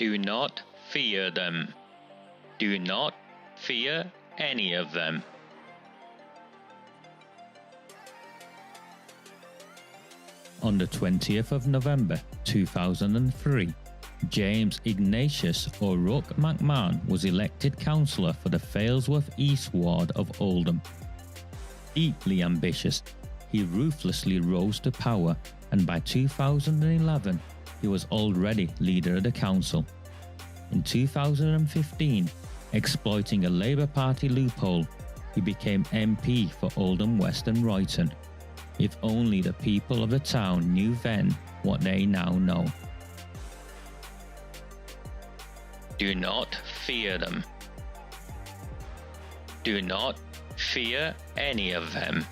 Do not fear them. Do not fear any of them. On the 20th of November 2003, James Ignatius O'Rourke McMahon was elected councillor for the Failsworth East Ward of Oldham. Deeply ambitious, he ruthlessly rose to power, and by 2011 he was already leader of the council. In 2015, exploiting a Labour Party loophole, he became MP for Oldham West and Royton. If only the people of the town knew then what they now know. Do not fear them. Do not fear any of them.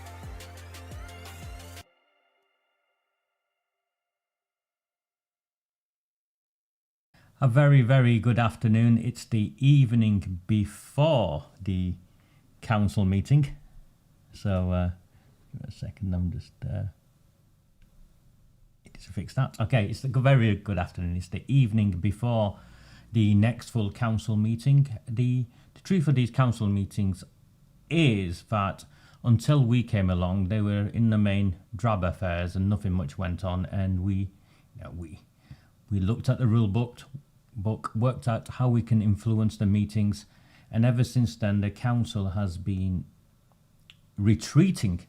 A very, very good afternoon. It's the evening before the council meeting. So, give it a second, I'm just... it is to fix that. Okay, it's a very good afternoon. It's the evening before the next full council meeting. The truth of these council meetings is that until we came along, they were in the main drab affairs and nothing much went on. And we looked at the rule book, worked out how we can influence the meetings, and ever since then the council has been retreating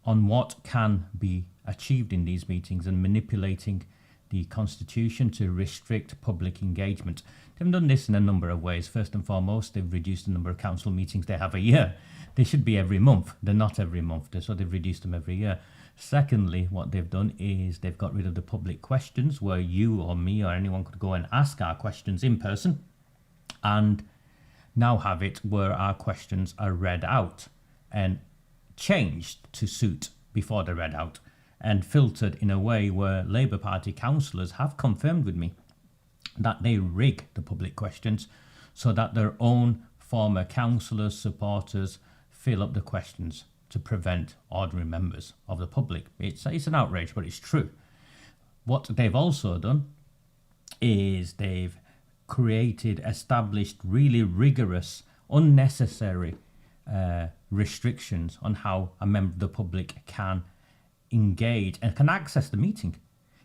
on what can be achieved in these meetings and manipulating the constitution to restrict public engagement. They've done this in a number of ways. First and foremost, they've reduced the number of council meetings they have a year. They should be every month. They're not every month, so they've reduced them every year. Secondly, what they've done is they've got rid of the public questions where you or me or anyone could go and ask our questions in person, and now have it where our questions are read out and changed to suit before they're read out and filtered in a way where Labour Party councillors have confirmed with me that they rig the public questions so that their own former councillors, supporters fill up the questions to prevent ordinary members of the public. It's an outrage, but it's true. What they've also done is they've established really rigorous, unnecessary restrictions on how a member of the public can engage and can access the meeting.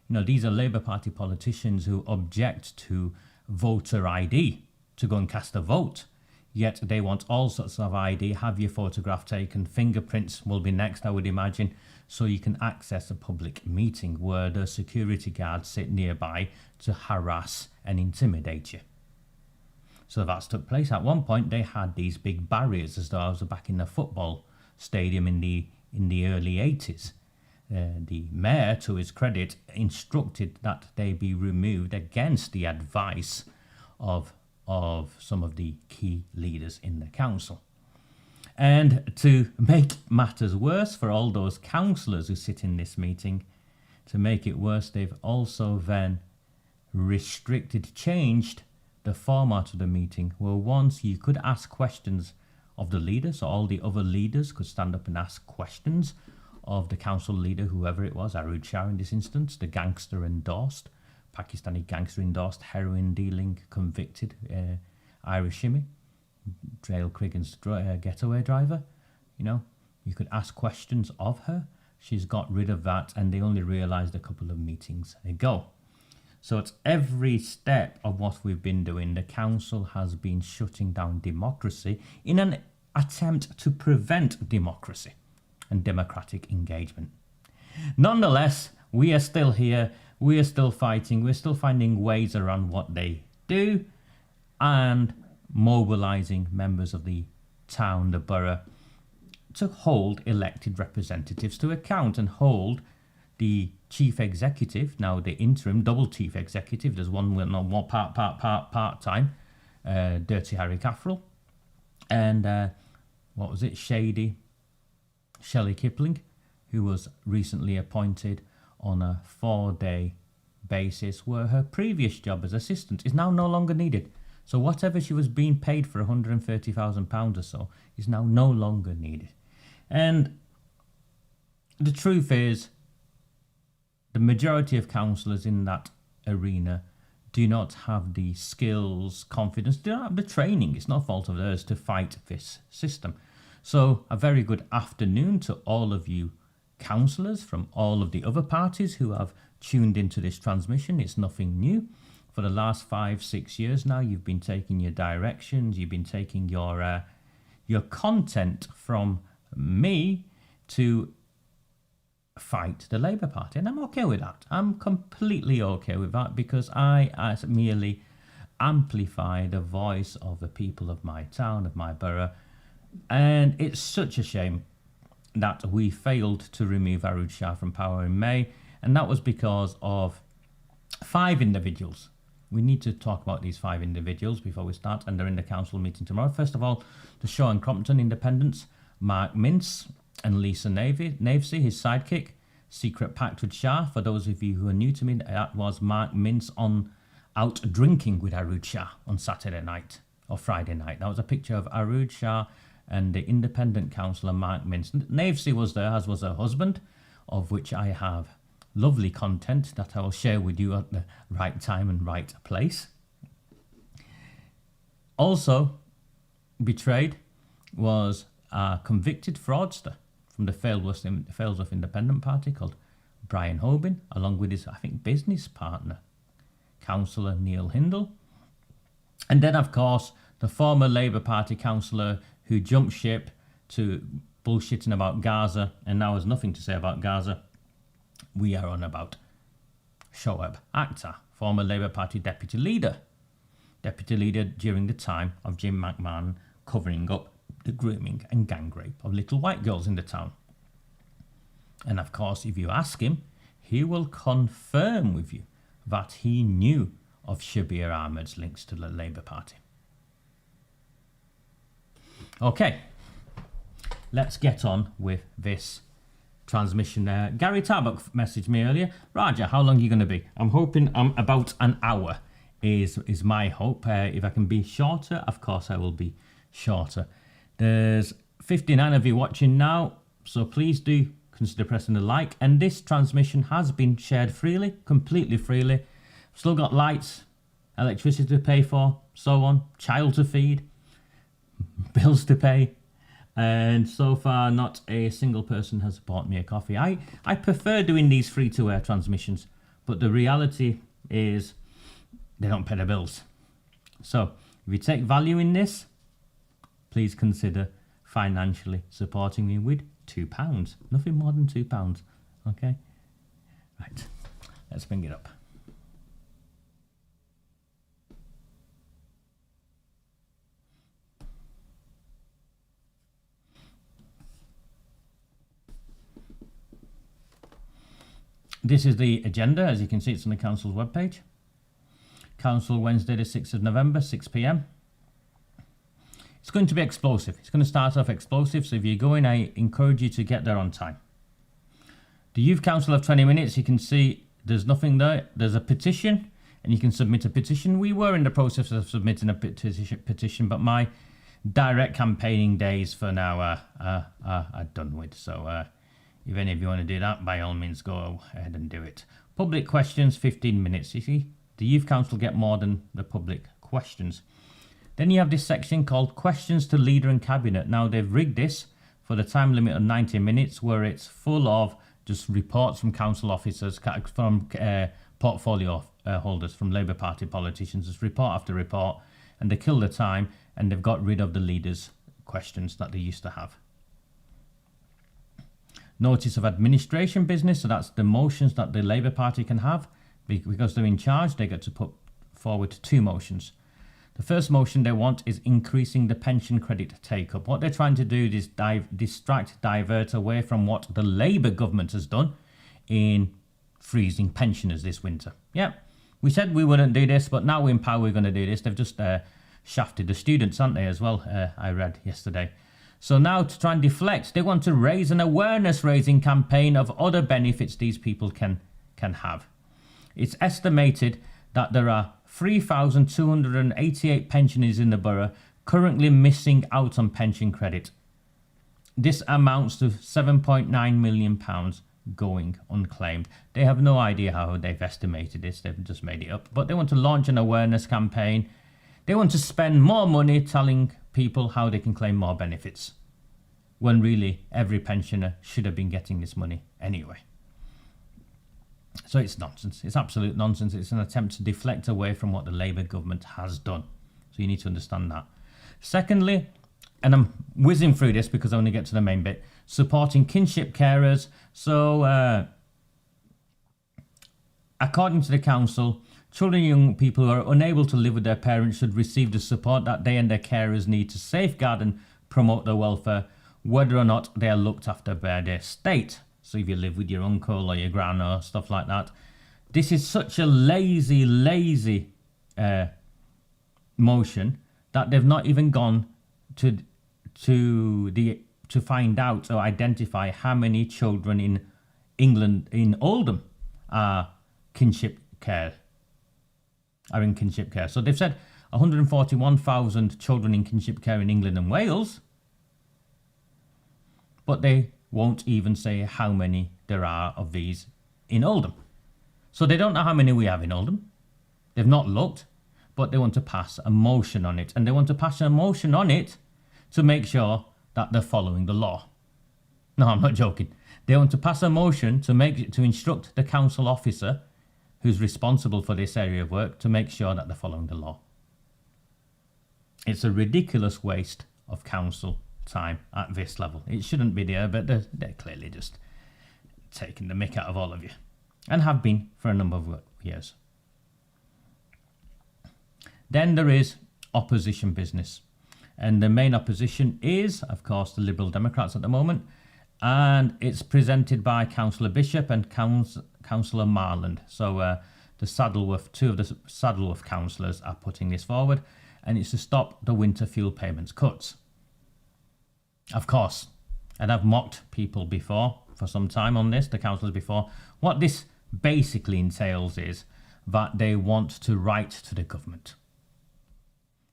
You know, these are Labour Party politicians who object to voter ID to go and cast a vote. Yet they want all sorts of ID, have your photograph taken, fingerprints will be next, I would imagine, so you can access a public meeting where the security guards sit nearby to harass and intimidate you. So that's took place. At one point, they had these big barriers as though I was back in the football stadium in the early 80s. The mayor, to his credit, instructed that they be removed against the advice of some of the key leaders in the council. And to make matters worse for all those councillors who sit in this meeting, to make it worse, they've also then changed the format of the meeting, where once you could ask questions of the leaders, so all the other leaders could stand up and ask questions of the council leader, whoever it was, AROOJ SHAH in this instance, the gangster endorsed, Pakistani gangster endorsed, heroin dealing, convicted Irish shimmy, Dale Criggan's getaway driver. You know, you could ask questions of her. She's got rid of that, and they only realised a couple of meetings ago. So it's every step of what we've been doing. The council has been shutting down democracy in an attempt to prevent democracy and democratic engagement. Nonetheless, we are still here. We are still fighting. We're still finding ways around what they do and mobilising members of the town, the borough, to hold elected representatives to account and hold the chief executive, now the interim double chief executive, there's one part-time, Dirty Harry Caffrell, and what was it, Shelley Kipling, who was recently appointed on a 4-day basis, where her previous job as assistant is now no longer needed. So whatever she was being paid for £130,000 or so is now no longer needed. And the truth is, the majority of councillors in that arena do not have the skills, confidence, do not have the training. It's no fault of theirs to fight this system. So a very good afternoon to all of you councillors from all of the other parties who have tuned into this transmission. It's nothing new. For the last 5-6 years now, you've been taking your directions, you've been taking your content from me to fight the Labour Party, and I'm okay with that. I'm completely okay with that, because I merely amplify the voice of the people of my town, of my borough. And it's such a shame that we failed to remove AROOJ SHAH from power in May, and that was because of 5 individuals. We need to talk about these 5 individuals before we start, and they're in the council meeting tomorrow. First of all, the Shaw and Crompton independents, Mark Mince and Lisa Navesey, his sidekick. Secret pact with Shah. For those of you who are new to me, that was Mark Mince out drinking with AROOJ SHAH on Saturday night or Friday night. That was a picture of AROOJ SHAH and the independent councillor Mark Mince. Navesey was there, as was her husband, of which I have lovely content that I will share with you at the right time and right place. Also betrayed was a convicted fraudster from the Failsworth Independent Party called Brian Hoban, along with his, I think, business partner, Councillor Neil Hindle. And then, of course, the former Labour Party councillor who jumped ship to bullshitting about Gaza and now has nothing to say about Gaza. We are on about Shoaib Akhtar, former Labour Party deputy leader during the time of Jim McMahon covering up the grooming and gang rape of little white girls in the town. And of course, if you ask him, he will confirm with you that he knew of Shabir Ahmed's links to the Labour Party. Okay, let's get on with this transmission. Gary Tarbuck messaged me earlier. Raja, how long are you going to be? I'm hoping about an hour is my hope. If I can be shorter, of course I will be shorter. There's 59 of you watching now, so please do consider pressing the like. And this transmission has been shared freely, completely freely. Still got lights, electricity to pay for, so on, child to feed, bills to pay. And so far, not a single person has bought me a coffee. I prefer doing these free-to-air transmissions, but the reality is they don't pay the bills. So if you take value in this, please consider financially supporting me with £2. Nothing more than £2. Okay? Right. Let's bring it up. This is the agenda. As you can see, it's on the council's webpage. Council Wednesday the 6th of November, 6 p.m. It's going to be explosive. It's going to start off explosive, so if you're going, I encourage you to get there on time. The Youth Council have 20 minutes. You can see there's nothing there. There's a petition, and you can submit a petition. We were in the process of submitting a petition, but my direct campaigning days for now are done with. So if any of you want to do that, by all means, go ahead and do it. Public questions, 15 minutes. You see, the Youth Council get more than the public questions. Then you have this section called Questions to Leader and Cabinet. Now, they've rigged this for the time limit of 90 minutes, where it's full of just reports from council officers, from portfolio holders, from Labour Party politicians. It's report after report, and they kill the time, and they've got rid of the leaders' questions that they used to have. Notice of administration business, so that's the motions that the Labour Party can have. Because they're in charge, they get to put forward 2 motions. The first motion they want is increasing the pension credit take-up. What they're trying to do is divert away from what the Labour government has done in freezing pensioners this winter. Yeah, we said we wouldn't do this, but now we're in power, we're going to do this. They've just shafted the students, aren't they, as well, I read yesterday. So now, to try and deflect, they want to raise an awareness-raising campaign of other benefits these people can have. It's estimated that there are 3,288 pensioners in the borough currently missing out on pension credit. This amounts to £7.9 million going unclaimed. They have no idea how they've estimated this. They've just made it up. But they want to launch an awareness campaign. They want to spend more money telling people how they can claim more benefits, when really every pensioner should have been getting this money anyway. So it's nonsense. It's absolute nonsense. It's an attempt to deflect away from what the Labour government has done. So you need to understand that. Secondly, and I'm whizzing through this because I want to get to the main bit, supporting kinship carers. So according to the council, children and young people who are unable to live with their parents should receive the support that they and their carers need to safeguard and promote their welfare, whether or not they are looked after by their state. So if you live with your uncle or your gran or stuff like that. This is such a lazy motion that they've not even gone to find out or identify how many children in England, in Oldham, are in kinship care. So they've said 141,000 children in kinship care in England and Wales, but they won't even say how many there are of these in Oldham. So they don't know how many we have in Oldham. They've not looked, but they want to pass a motion on it. And they want to pass a motion on it to make sure that they're following the law. No, I'm not joking. They want to pass a motion to instruct the council officer who's responsible for this area of work to make sure that they're following the law. It's a ridiculous waste of council time at this level. It shouldn't be there, but they're clearly just taking the mick out of all of you, and have been for a number of years. Then there is opposition business, and the main opposition is, of course, the Liberal Democrats at the moment, and it's presented by Councillor Bishop and Councillor Marland. So two of the Saddleworth councillors are putting this forward, and it's to stop the winter fuel payments cuts. Of course, and I've mocked people before for some time on this, the councillors before. What this basically entails is that they want to write to the government.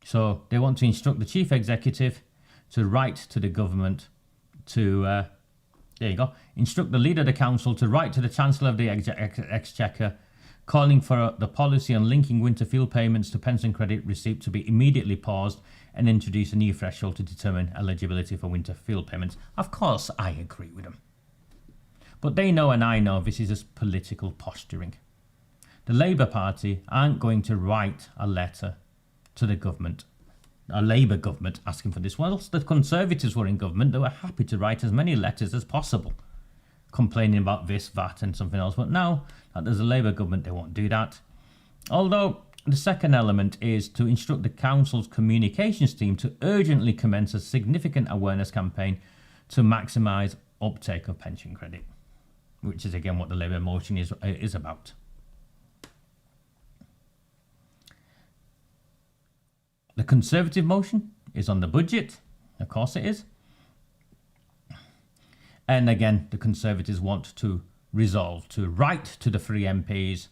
So they want to instruct the chief executive to write to the government to, instruct the leader of the council to write to the Chancellor of the Exchequer, calling for the policy on linking winter fuel payments to pension credit receipt to be immediately paused and introduce a new threshold to determine eligibility for winter fuel payments. Of course, I agree with them. But they know and I know this is just political posturing. The Labour Party aren't going to write a letter to the government, a Labour government, asking for this. Whilst the Conservatives were in government, they were happy to write as many letters as possible, complaining about this, that and something else. But now that there's a Labour government, they won't do that. Although the second element is to instruct the council's communications team to urgently commence a significant awareness campaign to maximise uptake of pension credit, which is again what the Labour motion is about. The Conservative motion is on the budget. Of course it is. And again, the Conservatives want to resolve to write to the three MPs,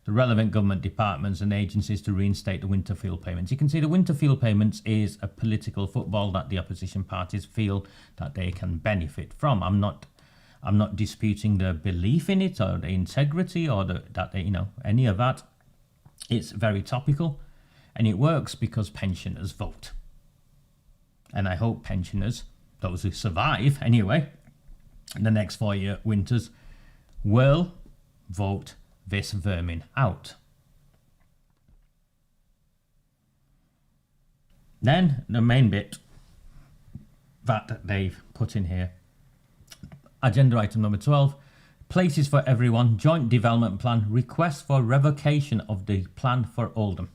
the relevant government departments and agencies to reinstate the winter fuel payments. You can see the winter fuel payments is a political football that the opposition parties feel that they can benefit from. I'm not disputing the belief in it or the integrity or any of that. It's very topical, and it works because pensioners vote. And I hope pensioners, those who survive anyway, in the next 4-year winters, will vote this vermin out. Then the main bit that they've put in here, agenda item number 12, places for everyone, joint development plan, request for revocation of the plan for Oldham.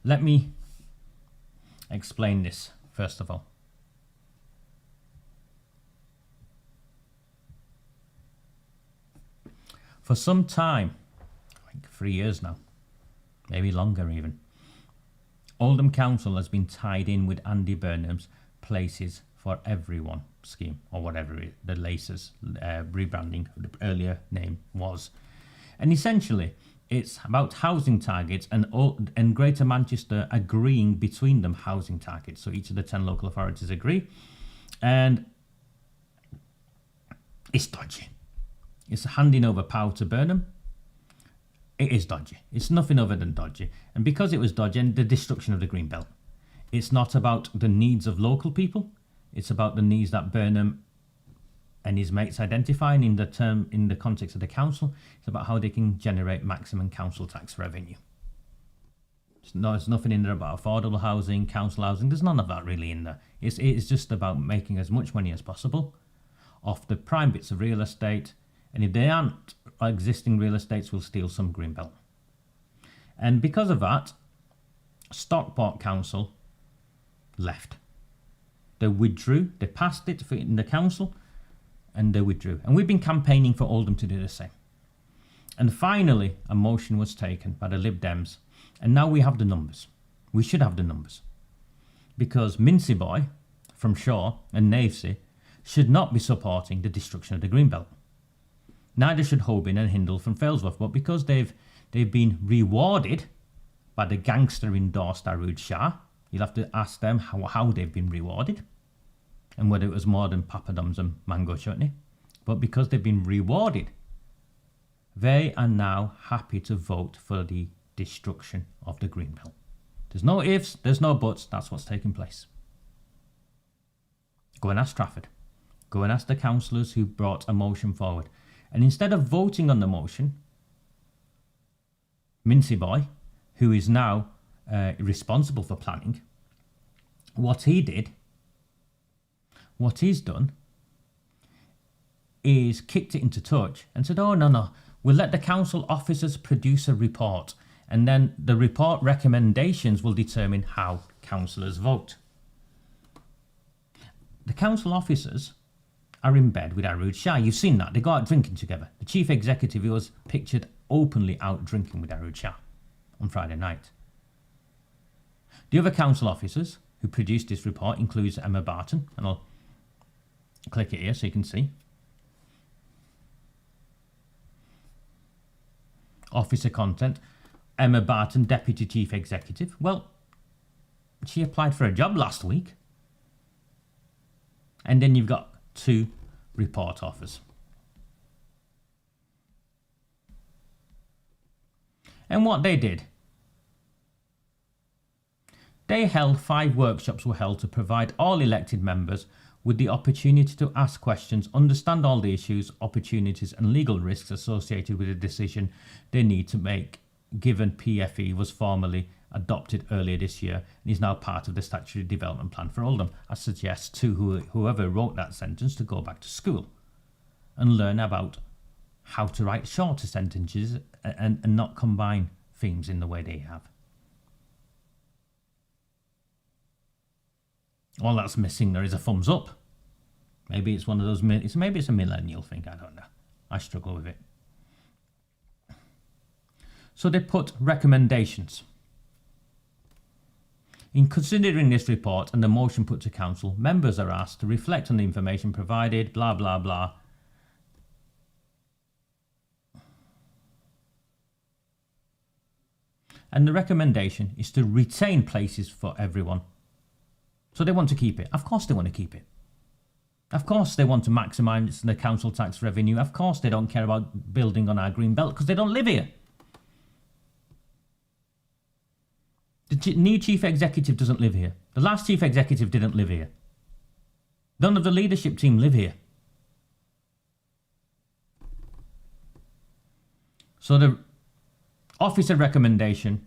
Let me explain this first of all. For some time, I think 3 years now, maybe longer even, Oldham Council has been tied in with Andy Burnham's Places for Everyone scheme, or whatever the Laces rebranding, the earlier name was. And essentially, it's about housing targets and Greater Manchester agreeing between them housing targets. So each of the 10 local authorities agree. And it's dodgy. It's handing over power to Burnham. It is dodgy. It's nothing other than dodgy. And because it was dodgy, and the destruction of the Greenbelt, it's not about the needs of local people. It's about the needs that Burnham and his mates identifying in the context of the council. It's about how they can generate maximum council tax revenue. There's nothing in there about affordable housing, council housing. There's none of that really in there. It's just about making as much money as possible off the prime bits of real estate. And if they aren't existing real estates, we'll steal some Greenbelt. And because of that, Stockport Council left. They withdrew. They passed it in the council and they withdrew. And we've been campaigning for Oldham to do the same. And finally, a motion was taken by the Lib Dems. And now we have the numbers. We should have the numbers. Because Mincy Boy from Shaw and Navesey should not be supporting the destruction of the Greenbelt. Neither should Holbein and Hindle from Failsworth. But because they've been rewarded by the gangster-endorsed AROOJ SHAH, you'll have to ask them how they've been rewarded and whether it was more than papadums and mango chutney. But because they've been rewarded, they are now happy to vote for the destruction of the Greenbelt. There's no ifs, there's no buts, that's what's taking place. Go and ask Trafford. Go and ask the councillors who brought a motion forward. And instead of voting on the motion, Mincy Boy, who is now responsible for planning, what he's done is kicked it into touch and said, oh, no, we'll let the council officers produce a report, and then the report recommendations will determine how councillors vote. The council officers are in bed with AROOJ SHAH. You've seen that. They go out drinking together. The chief executive was pictured openly out drinking with AROOJ SHAH on Friday night. The other council officers who produced this report includes Emma Barton, and I'll click it here so you can see. Officer content, Emma Barton, Deputy Chief Executive. Well, she applied for a job last week. And then you've got 2 report offers. And what they did, they held 5 workshops were held to provide all elected members with the opportunity to ask questions, understand all the issues, opportunities and legal risks associated with the decision they need to make, given PFE was formally adopted earlier this year and is now part of the statutory development plan for Oldham. I suggest to whoever wrote that sentence to go back to school and learn about how to write shorter sentences and not combine themes in the way they have. All that's missing there is a thumbs up. Maybe it's one of those, maybe it's a millennial thing, I don't know. I struggle with it. So they put recommendations. In considering this report and the motion put to council, members are asked to reflect on the information provided, blah, blah, blah. And the recommendation is to retain places for everyone. So they want to keep it. Of course they want to keep it. Of course they want to maximise the council tax revenue. Of course they don't care about building on our Greenbelt because they don't live here. The new chief executive doesn't live here. The last chief executive didn't live here. None of the leadership team live here. So the officer recommendation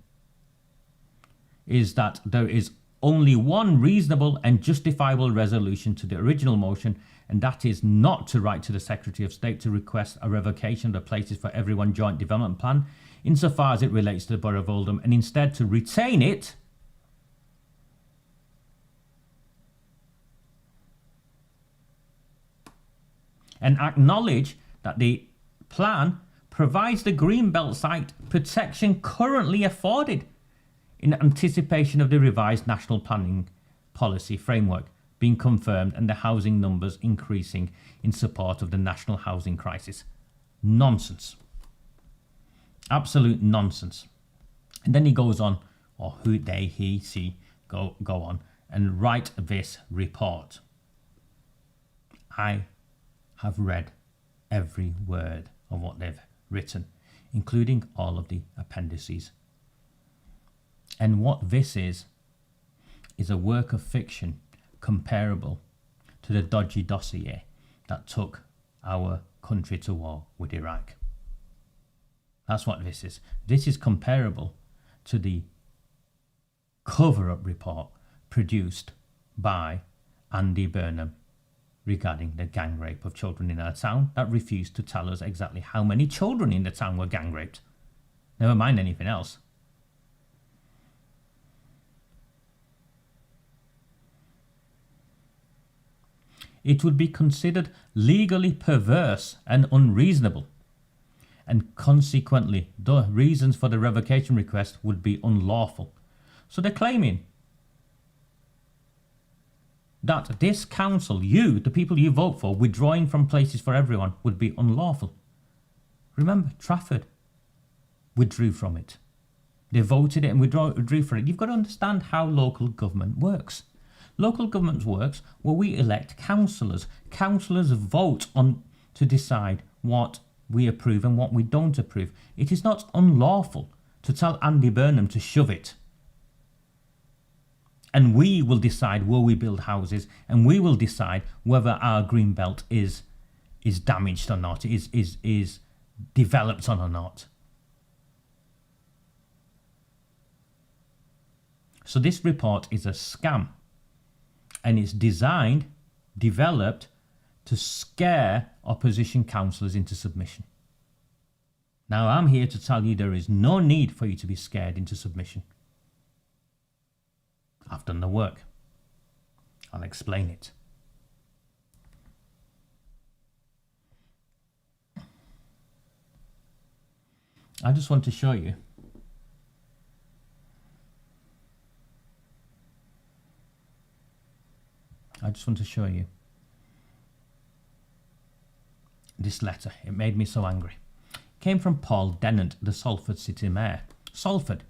is that there is only one reasonable and justifiable resolution to the original motion, and that is not to write to the Secretary of State to request a revocation of the Places for Everyone Joint Development Plan insofar as it relates to the Borough of Oldham, and instead to retain it and acknowledge that the plan provides the Greenbelt site protection currently afforded in anticipation of the revised national planning policy framework being confirmed and the housing numbers increasing in support of the national housing crisis. Nonsense. Absolute nonsense. And then he goes on, or who, they, he, she, go on and write this report. I have read every word of what they've written, including all of the appendices. And what this is a work of fiction comparable to the dodgy dossier that took our country to war with Iraq. That's what this is. This is comparable to the cover-up report produced by Andy Burnham regarding the gang rape of children in our town that refused to tell us exactly how many children in the town were gang raped. Never mind anything else. It would be considered legally perverse and unreasonable, and consequently the reasons for the revocation request would be unlawful. So they're claiming that this council, you, the people you vote for, withdrawing from Places for Everyone would be unlawful. Remember, Trafford withdrew from it. They voted it and withdrew from it. You've got to understand how local government works. Local government works where we elect councillors. Councillors vote on to decide what we approve and what we don't approve. It is not unlawful to tell Andy Burnham to shove it. And we will decide where we build houses, and we will decide whether our Greenbelt is damaged or not, is developed on or not. So this report is a scam, and it's designed, developed to scare opposition councillors into submission. Now I'm here to tell you there is no need for you to be scared into submission. I've done the work. I'll explain it. I just want to show you this letter. It made me so angry. It came from Paul Dennant, the Salford City Mayor. Salford.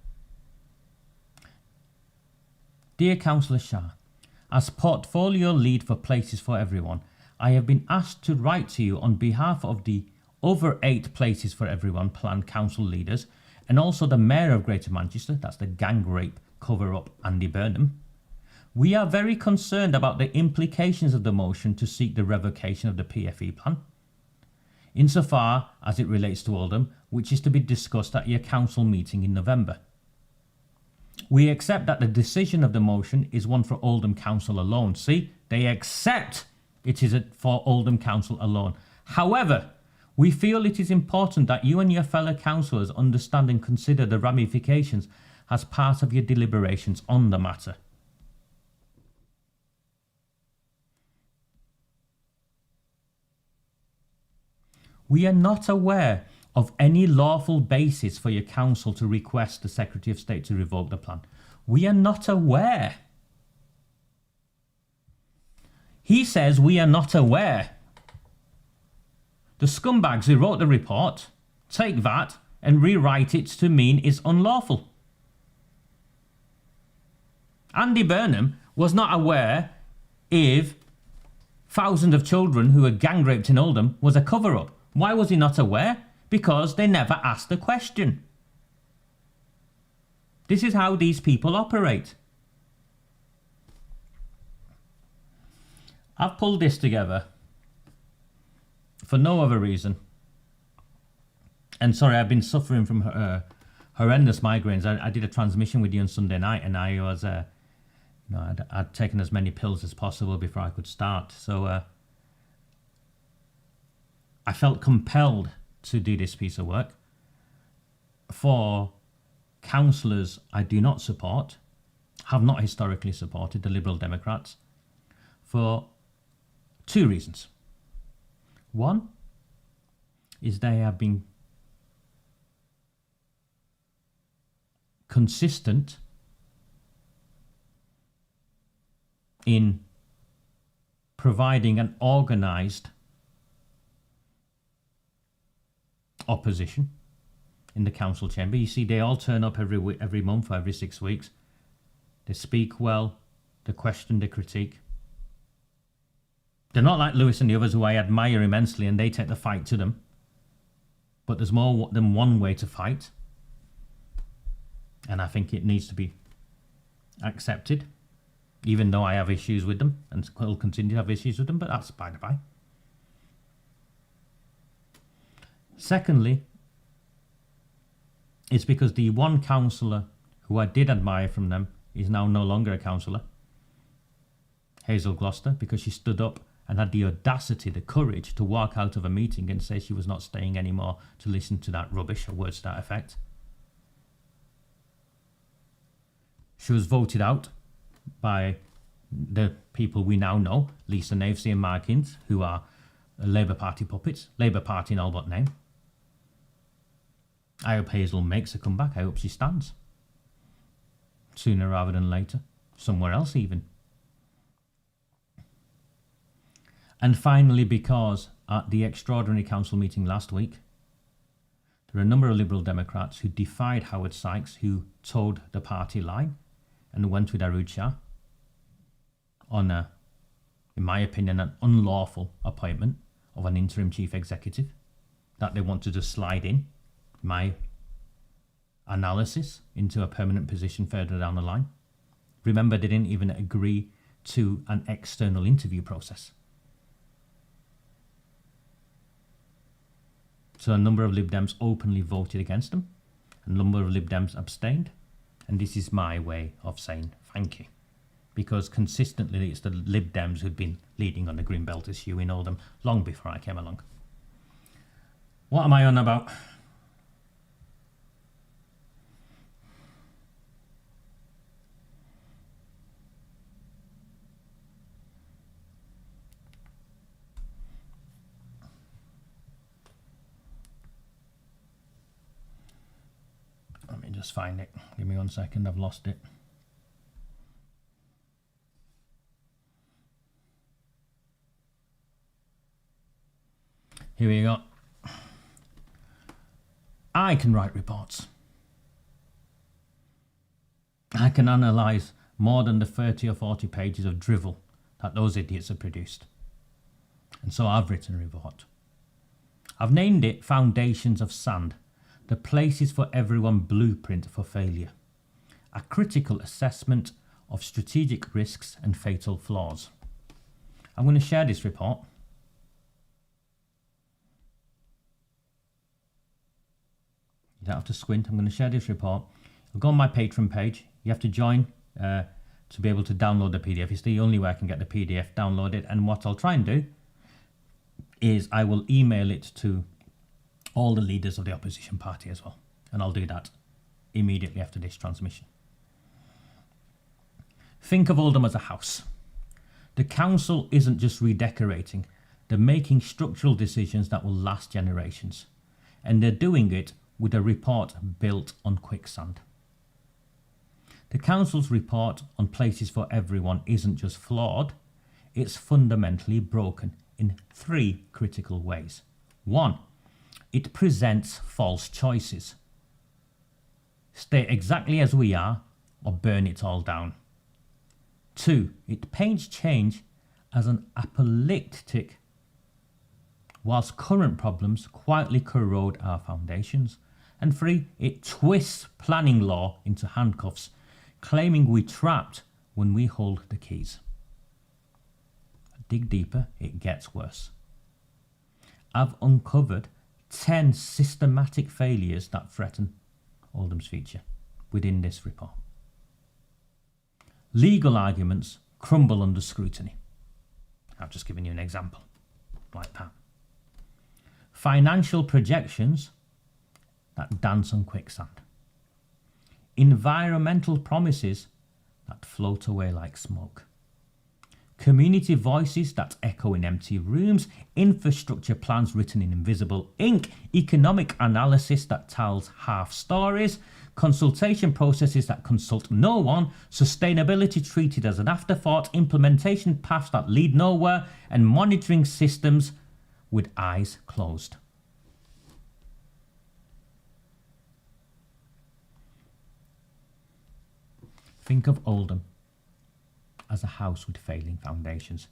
Dear Councillor Shah, as portfolio lead for Places for Everyone, I have been asked to write to you on behalf of the other 8 Places for Everyone planned council leaders and also the Mayor of Greater Manchester, that's the gang rape cover-up Andy Burnham. We are very concerned about the implications of the motion to seek the revocation of the PFE plan, insofar as it relates to Oldham, which is to be discussed at your council meeting in November. We accept that the decision of the motion is one for Oldham Council alone. See, they accept it is for Oldham Council alone. However, we feel it is important that you and your fellow councillors understand and consider the ramifications as part of your deliberations on the matter. We are not aware of any lawful basis for your council to request the Secretary of State to revoke the plan. We are not aware. He says we are not aware. The scumbags who wrote the report take that and rewrite it to mean it's unlawful. Andy Burnham was not aware if thousands of children who were gang raped in Oldham was a cover-up. Why was he not aware? Because they never asked the question. This is how these people operate. I've pulled this together for no other reason. And sorry, I've been suffering from horrendous migraines. I did a transmission with you on Sunday night, and I was, I'd taken as many pills as possible before I could start. So I felt compelled to do this piece of work for councillors I do not support, have not historically supported, the Liberal Democrats, for 2 reasons. One is they have been consistent in providing an organised opposition in the council chamber. You see, they all turn up every month or every 6 weeks. They speak well, they question, they critique. They're not like Lewis and the others who I admire immensely and they take the fight to them. But there's more than one way to fight. And I think it needs to be accepted, even though I have issues with them and will continue to have issues with them, but that's by the by. Secondly, it's because the one councillor who I did admire from them is now no longer a councillor, Hazel Gloucester, because she stood up and had the audacity, the courage to walk out of a meeting and say she was not staying anymore to listen to that rubbish, or words to that effect. She was voted out by the people we now know, Lisa Navesey and Mark Ince, who are Labour Party puppets, Labour Party in all but name. I hope Hazel makes a comeback. I hope she stands. Sooner rather than later. Somewhere else even. And finally, because at the extraordinary council meeting last week, there are a number of Liberal Democrats who defied Howard Sykes, who toed the party line and went with AROOJ SHAH on in my opinion, an unlawful appointment of an interim chief executive that they wanted to slide in my analysis into a permanent position further down the line. Remember, they didn't even agree to an external interview process. So a number of Lib Dems openly voted against them. A number of Lib Dems abstained. And this is my way of saying thank you. Because consistently it's the Lib Dems who'd been leading on the Greenbelt issue in Oldham long before I came along. What am I on about? Let me just find it. Give me 1 second, I've lost it. Here we go. I can write reports. I can analyse more than the 30 or 40 pages of drivel that those idiots have produced. And so I've written a report. I've named it Foundations of Sand, the Places for Everyone Blueprint for Failure, a critical assessment of strategic risks and fatal flaws. I'm going to share this report. You don't have to squint. I'm going to share this report. I'll go on my Patreon page. You have to join to be able to download the PDF. It's the only way I can get the PDF downloaded. And what I'll try and do is I will email it to all the leaders of the opposition party as well. And I'll do that immediately after this transmission. Think of Oldham as a house. The council isn't just redecorating. They're making structural decisions that will last generations. And they're doing it with a report built on quicksand. The council's report on Places for Everyone isn't just flawed, it's fundamentally broken in 3 critical ways. 1, it presents false choices. Stay exactly as we are or burn it all down. 2, it paints change as an apocalyptic, whilst current problems quietly corrode our foundations. And 3, it twists planning law into handcuffs, claiming we trapped when we hold the keys. Dig deeper, it gets worse. I've uncovered 10 systematic failures that threaten Oldham's future within this report. Legal arguments crumble under scrutiny. I've just given you an example like that. Financial projections that dance on quicksand. Environmental promises that float away like smoke. Community voices that echo in empty rooms. Infrastructure plans written in invisible ink. Economic analysis that tells half stories. Consultation processes that consult no one. Sustainability treated as an afterthought. Implementation paths that lead nowhere. And monitoring systems with eyes closed. Think of Oldham as a house with failing foundations.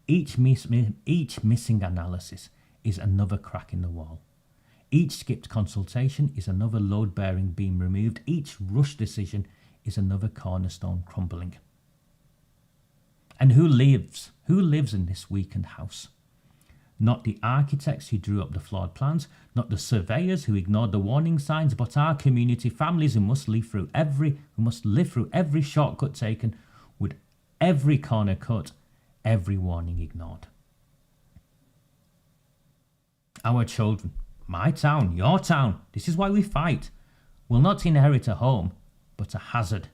Each missing analysis is another crack in the wall. Each skipped consultation is another load-bearing beam removed. Each rush decision is another cornerstone crumbling. And who lives in this weakened house? Not the architects who drew up the flawed plans, not the surveyors who ignored the warning signs, but our community, families who must live through every shortcut taken, with every corner cut, every warning ignored. Our children, my town, your town, this is why we fight, will not inherit a home, but a hazard.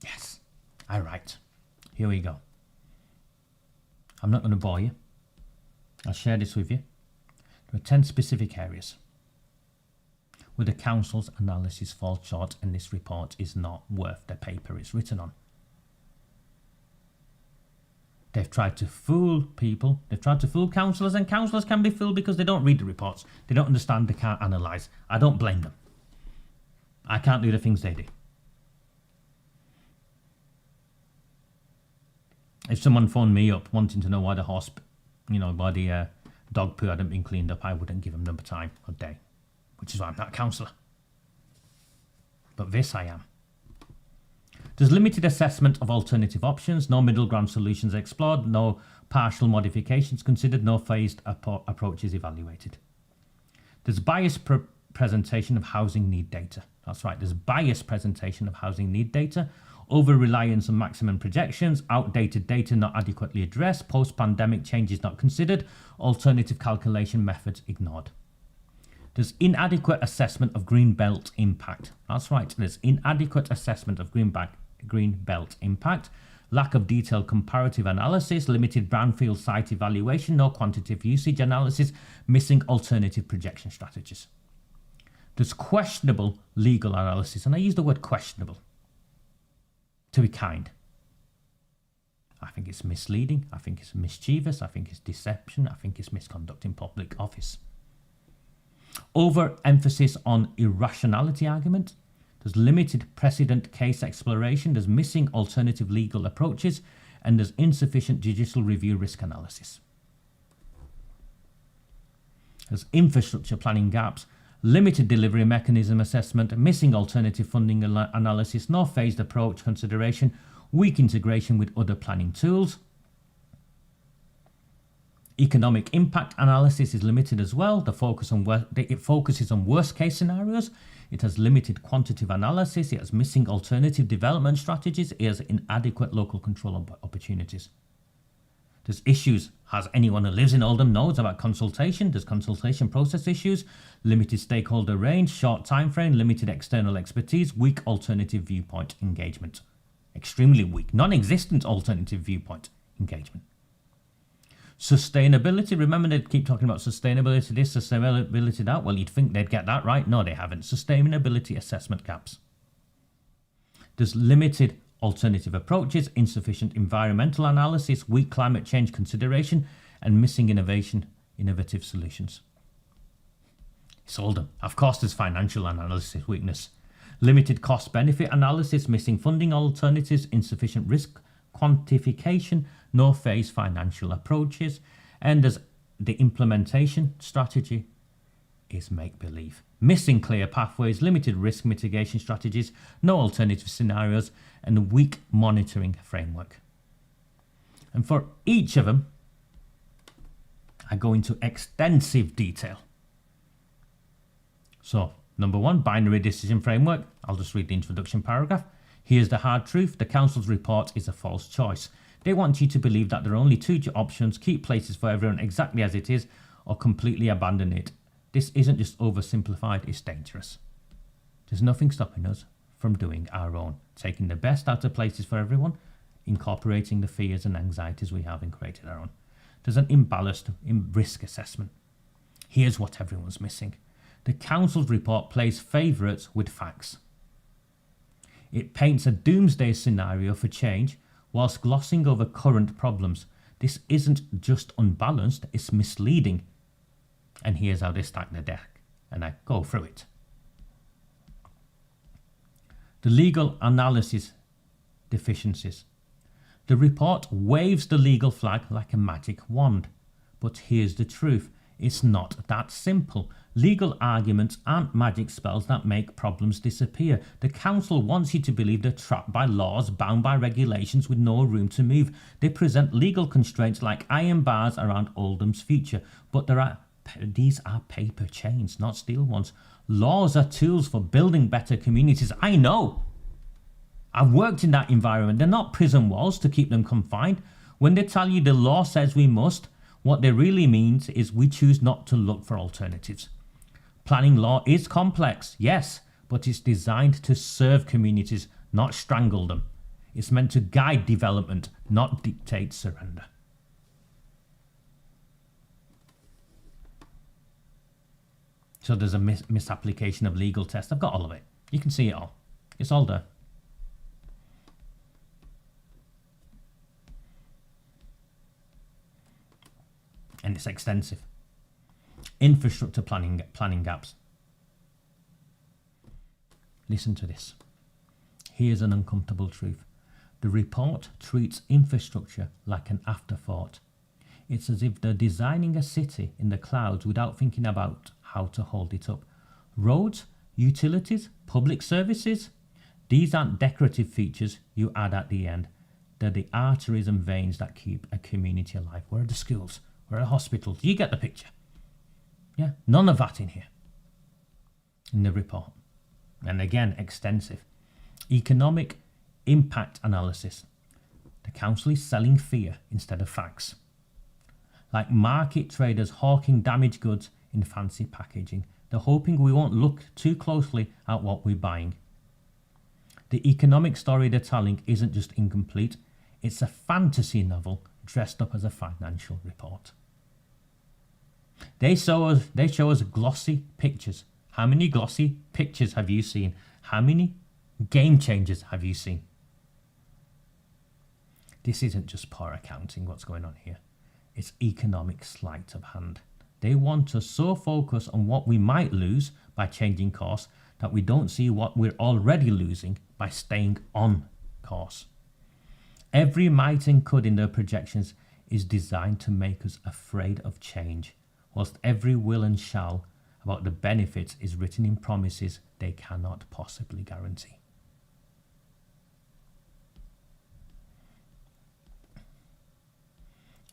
Yes, all right, here we go. I'm not going to bore you. I'll share this with you. There are 10 specific areas where the council's analysis falls short and this report is not worth the paper it's written on. They've tried to fool people. They've tried to fool councillors, and councillors can be fooled because they don't read the reports. They don't understand, they can't analyse. I don't blame them. I can't do the things they do. If someone phoned me up wanting to know why the why the dog poo hadn't been cleaned up, I wouldn't give them the time of day, which is why I'm not a councillor. But this I am. There's limited assessment of alternative options, no middle ground solutions explored, no partial modifications considered, no phased approaches evaluated. There's biased presentation of housing need data. That's right, there's biased presentation of housing need data, over-reliance on maximum projections, outdated data not adequately addressed, post-pandemic changes not considered, alternative calculation methods ignored. There's inadequate assessment of Greenbelt impact. That's right, there's inadequate assessment of Greenbelt impact, lack of detailed comparative analysis, limited brownfield site evaluation, no quantitative usage analysis, missing alternative projection strategies. There's questionable legal analysis, and I use the word questionable to be kind. I think it's misleading, I think it's mischievous, I think it's deception, I think it's misconduct in public office. Overemphasis on irrationality argument. There's limited precedent case exploration, there's missing alternative legal approaches, and there's insufficient judicial review risk analysis. There's infrastructure planning gaps, limited delivery mechanism assessment, missing alternative funding analysis, no phased approach consideration, weak integration with other planning tools. Economic impact analysis is limited as well. It focuses on worst case scenarios. It has limited quantitative analysis. It has missing alternative development strategies. It has inadequate local control opportunities. There's issues, as anyone who lives in Oldham knows, about consultation. There's consultation process issues, limited stakeholder range, short time frame, limited external expertise, weak alternative viewpoint engagement. Extremely weak, non-existent alternative viewpoint engagement. Sustainability, remember they keep talking about sustainability this, sustainability that. Well, you'd think they'd get that right. No, they haven't. Sustainability assessment gaps. There's limited alternative approaches, insufficient environmental analysis, weak climate change consideration, and missing innovative solutions. It's Oldham. Of course, there's financial analysis weakness. Limited cost-benefit analysis, missing funding alternatives, insufficient risk quantification, no phase financial approaches, and there's the implementation strategy is make-believe. Missing clear pathways, limited risk mitigation strategies, no alternative scenarios, and a weak monitoring framework. And for each of them, I go into extensive detail. So, number one, binary decision framework. I'll just read the introduction paragraph. Here's the hard truth. The council's report is a false choice. They want you to believe that there are only two options, keep places for everyone exactly as it is, or completely abandon it. This isn't just oversimplified, it's dangerous. There's nothing stopping us from doing our own, taking the best out of places for everyone, incorporating the fears and anxieties we have and creating our own. There's an imbalanced risk assessment. Here's what everyone's missing. The council's report plays favourites with facts. It paints a doomsday scenario for change whilst glossing over current problems. This isn't just unbalanced, it's misleading. And here's how they stack the deck, and I go through it. The legal analysis deficiencies. The report waves the legal flag like a magic wand. But here's the truth. It's not that simple. Legal arguments aren't magic spells that make problems disappear. The council wants you to believe they're trapped by laws, bound by regulations with no room to move. They present legal constraints like iron bars around Oldham's future. But these are paper chains, not steel ones. Laws are tools for building better communities. I know. I've worked in that environment. They're not prison walls to keep them confined. When they tell you the law says we must, what they really means is we choose not to look for alternatives. Planning law is complex, yes, but it's designed to serve communities, not strangle them. It's meant to guide development, not dictate surrender. So there's a misapplication of legal tests. I've got all of it. You can see it all. It's all there. And it's extensive. Infrastructure planning gaps. Listen to this. Here's an uncomfortable truth. The report treats infrastructure like an afterthought. It's as if they're designing a city in the clouds without thinking about how to hold it up. Roads, utilities, public services, these aren't decorative features you add at the end. They're the arteries and veins that keep a community alive. Where are the schools? Where are hospitals? You get the picture. Yeah, none of that in here. In the report. And again, extensive. Economic impact analysis. The council is selling fear instead of facts. Like market traders hawking damaged goods in fancy packaging. They're hoping we won't look too closely at what we're buying. The economic story they're telling isn't just incomplete. It's a fantasy novel dressed up as a financial report. They show us glossy pictures. How many glossy pictures have you seen? How many game changers have you seen? This isn't just poor accounting, what's going on here. It's economic sleight of hand. They want us so focused on what we might lose by changing course that we don't see what we're already losing by staying on course. Every might and could in their projections is designed to make us afraid of change, whilst every will and shall about the benefits is written in promises they cannot possibly guarantee.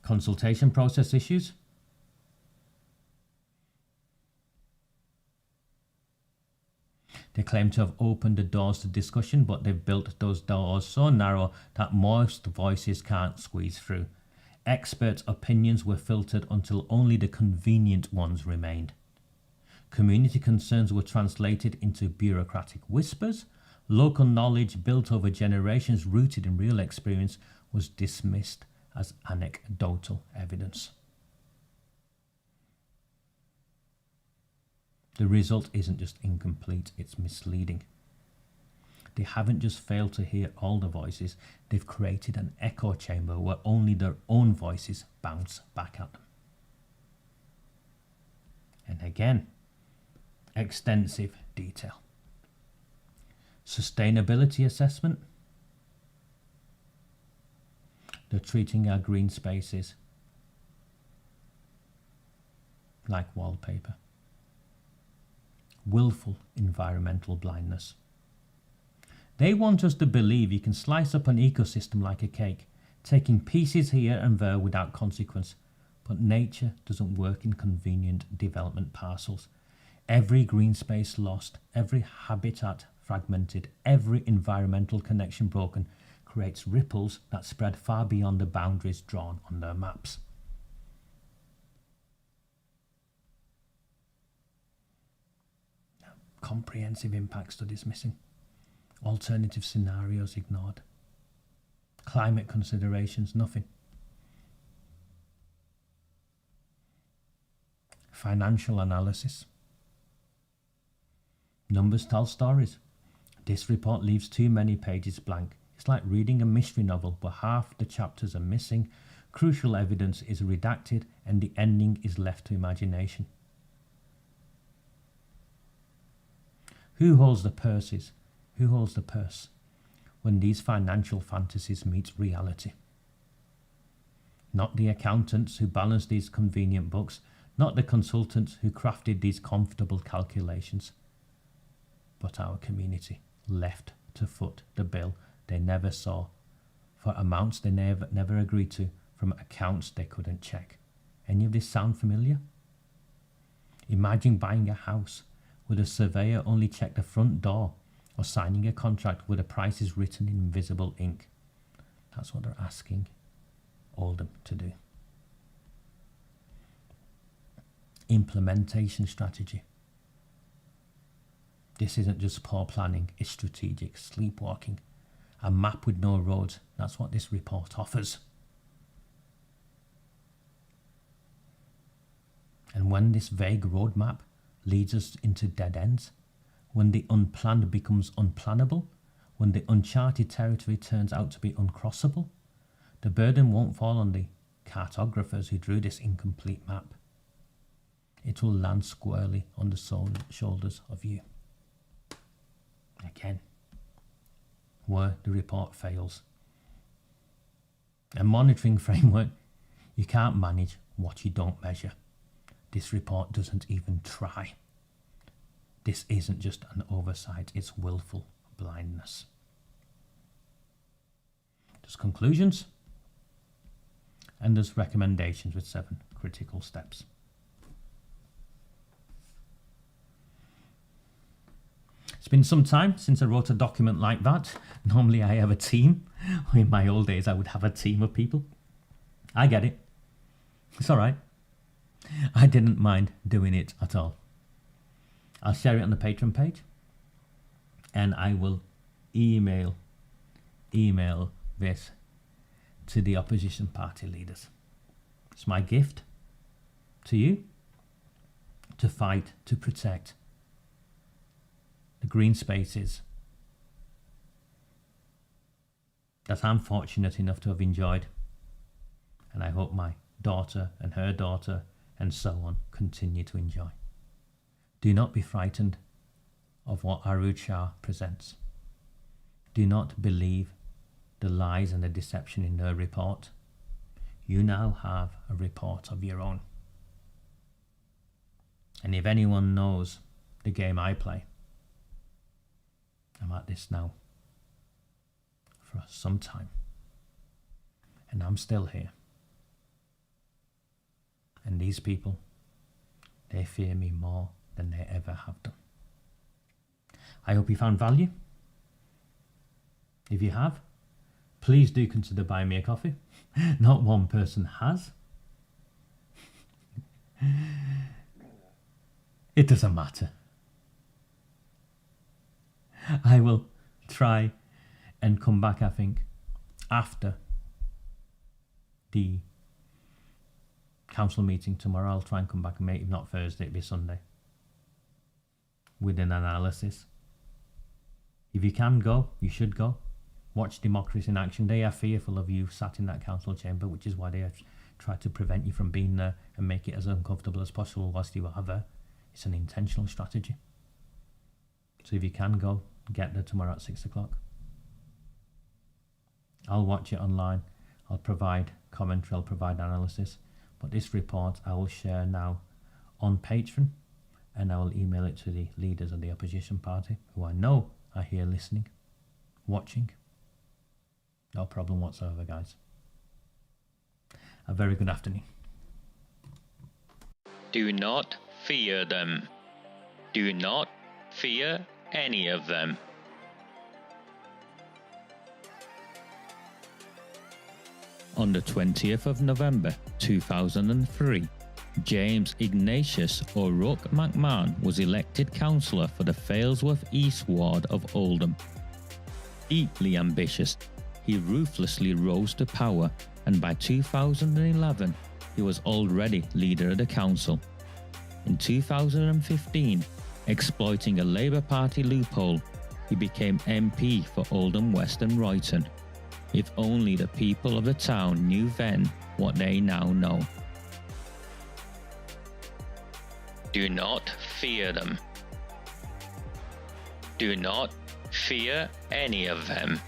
Consultation process issues. They claim to have opened the doors to discussion, but they've built those doors so narrow that most voices can't squeeze through. Expert opinions were filtered until only the convenient ones remained. Community concerns were translated into bureaucratic whispers. Local knowledge built over generations rooted in real experience was dismissed as anecdotal evidence. The result isn't just incomplete, it's misleading. They haven't just failed to hear all the voices, they've created an echo chamber where only their own voices bounce back at them. And again, extensive detail. Sustainability assessment. They're treating our green spaces like wallpaper. Willful environmental blindness. They want us to believe you can slice up an ecosystem like a cake, taking pieces here and there without consequence. But nature doesn't work in convenient development parcels. Every green space lost, every habitat fragmented, every environmental connection broken creates ripples that spread far beyond the boundaries drawn on their maps. Comprehensive impact studies missing. Alternative scenarios ignored. Climate considerations, nothing. Financial analysis. Numbers tell stories. This report leaves too many pages blank. It's like reading a mystery novel where half the chapters are missing, crucial evidence is redacted, and the ending is left to imagination. Who holds the purses Who holds the purse when these financial fantasies meet reality? Not the accountants who balance these convenient books, not the consultants who crafted these comfortable calculations, but our community left to foot the bill they never saw, for amounts they never agreed to, from accounts they couldn't check. Any of this sound familiar? Imagine buying a house where the surveyor only checked the front door, or signing a contract where the price is written in invisible ink. That's what they're asking Oldham to do. Implementation strategy. This isn't just poor planning, it's strategic sleepwalking. A map with no roads, that's what this report offers. And when this vague roadmap leads us into dead ends, when the unplanned becomes unplannable, when the uncharted territory turns out to be uncrossable, the burden won't fall on the cartographers who drew this incomplete map. It will land squarely on the shoulders of you. Again, where the report fails. A monitoring framework, you can't manage what you don't measure. This report doesn't even try. This isn't just an oversight, it's willful blindness. There's conclusions and there's recommendations with 7 critical steps. It's been some time since I wrote a document like that. Normally I have a team. In my old days I would have a team of people. I get it. It's all right. I didn't mind doing it at all. I'll share it on the Patreon page and I will email this to the opposition party leaders. It's my gift to you to fight, to protect the green spaces that I'm fortunate enough to have enjoyed, and I hope my daughter and her daughter and so on continue to enjoy. Do not be frightened of what AROOJ SHAH presents. Do not believe the lies and the deception in their report. You now have a report of your own. And if anyone knows the game I play, I'm at this now for some time. And I'm still here. And these people, they fear me more than they ever have done. I hope you found value. If you have, please do consider buying me a coffee. Not one person has. It doesn't matter. I will try and come back, I think, after the council meeting tomorrow. I'll try and come back and make, if not Thursday, it'll be Sunday, with an analysis. If you can go, you should go. Watch Democracy in Action. They are fearful of you sat in that council chamber, which is why they have tried to prevent you from being there and make it as uncomfortable as possible whilst you are there. It's an intentional strategy. So if you can go, get there tomorrow at 6 o'clock. I'll watch it online. I'll provide commentary, I'll provide analysis. But this report I will share now on Patreon, and I will email it to the leaders of the opposition party, who I know are here listening, watching. No problem whatsoever, guys. A very good afternoon. Do not fear them. Do not fear any of them. On the 20th of November 2003, James Ignatius O'Rourke McMahon was elected councillor for the Failsworth East Ward of Oldham. Deeply ambitious, he ruthlessly rose to power, and by 2011 he was already leader of the council. In 2015, exploiting a Labour Party loophole, he became MP for Oldham West and Royton. If only the people of the town knew then what they now know. Do not fear them. Do not fear any of them.